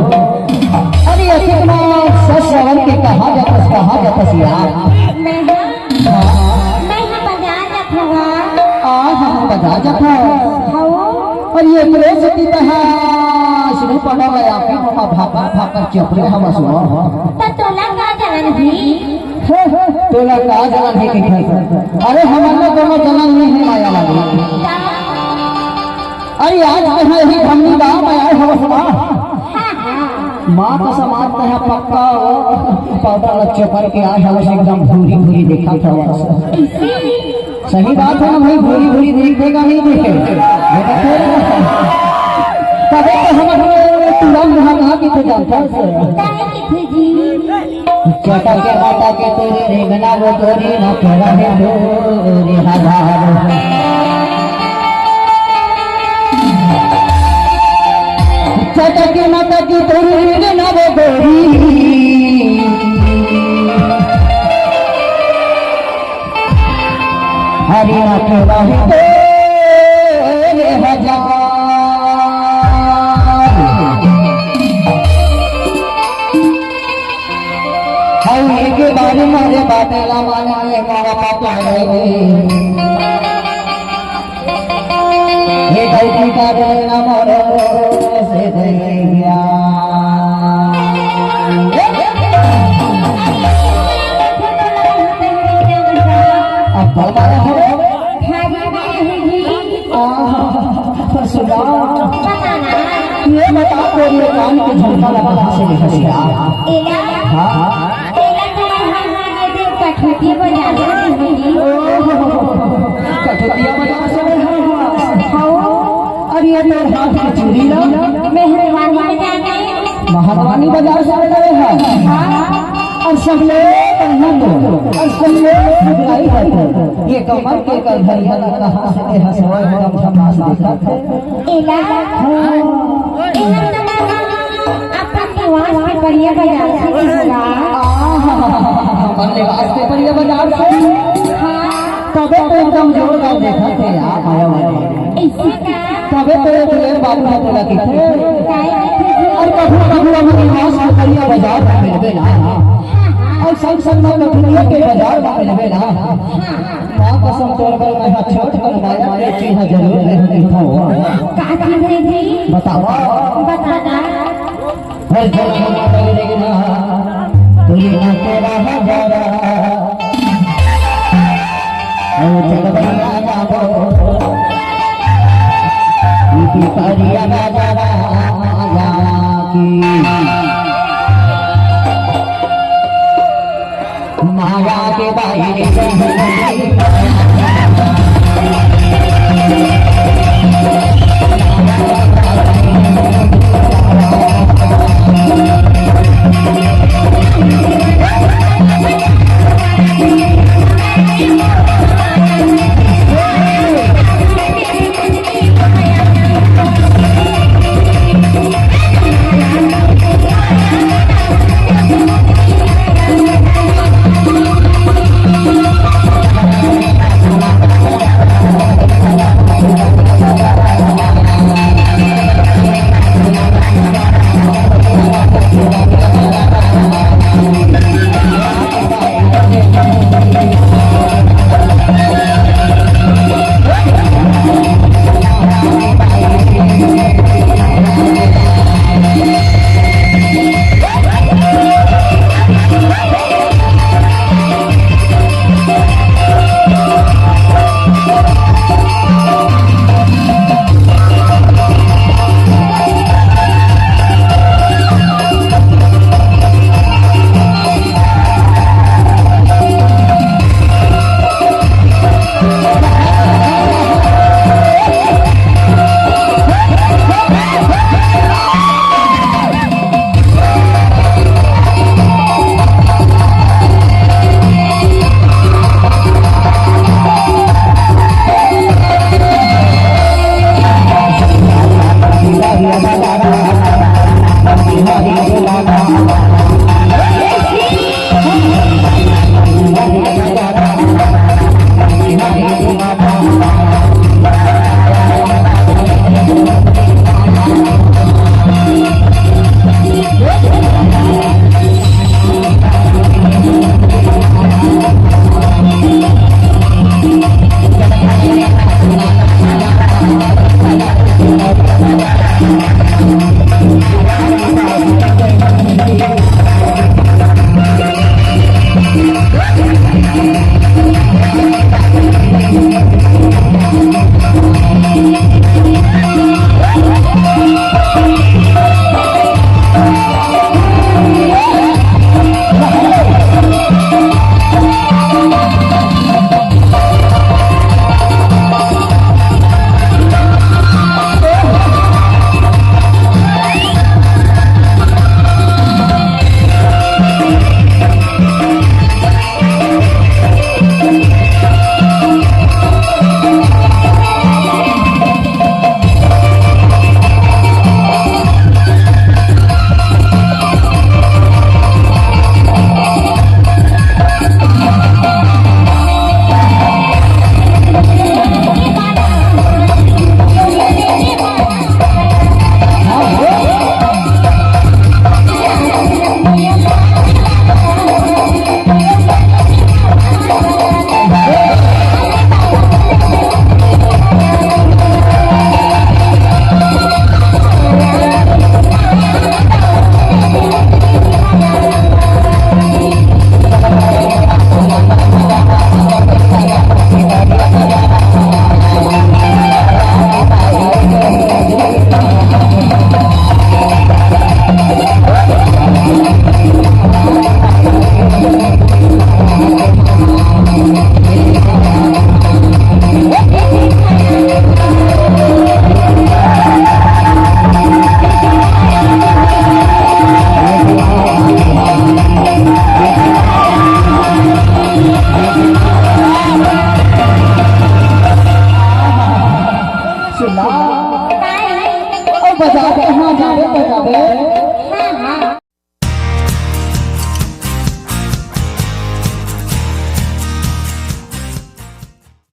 अरे कितना सश्रवण के कहा जाता यार। मैं बाजार जाऊंगा। बाजार जाता और ये सती कहा शुरू पड़ा गया फिर हम भापा भाकर चपरे हम सुनो तो तोला का जलन भी तोला का जलन है कि अरे हमारा दोनों जलन नहीं है माया वाली। अरे आज कहाँ ही हमनी गाँव में आए हो सुना माँ तो समाज में है पक्का पाउडर चपर के आए हम एकदम भूरी भूरी देखा था सही बात है ना भाई भूरी भूरी देखेगा नहीं देखे तब तो हम तुरंत कहाँ की थे जानता चटा के माता के तेरे रेगना वो तोरी ना केरा है रे हजार चटा के माता की तेरे रेगना वो तोरी हरी ना केरा है रे हजार के बारे मारे बातें ला माना ले मारा पापा है ये गलती का देना मोरे से दे गया अब हमारा है सुना ये बता कोई कान के झुमका लगा से निकलिया हाँ कठुतिया बाजार से अरे ये तो हाथ की चूड़ी ना मेहरबानी बाजार से गए हैं और सब लोग ये कमर के कर भरी कहाँ से हंसवा हम समास देखा बढ़िया बाजार से लिबास के बढ़िया बाजार से तबे तो एकदम जोरदार देखा थे यार माया वाले तबे तो एक बाबू ने बोला कि और कभी कभी हम लिबास के बढ़िया बाजार में मिलबे ना और संग संग में लखनऊ के बाजार में मिलबे ना मां कसम तोड़ कर मैं छोड़ कर माया वाले चीज जरूर लेके खाओ का चीज है जी बताओ बताना हर जगह में लगेगा तुझे ना तेरा हजारा ओ चलबैया बाबो की परिया बाजारा की माया के बाहर सुना और बाजार कहाँ जावे तो जावे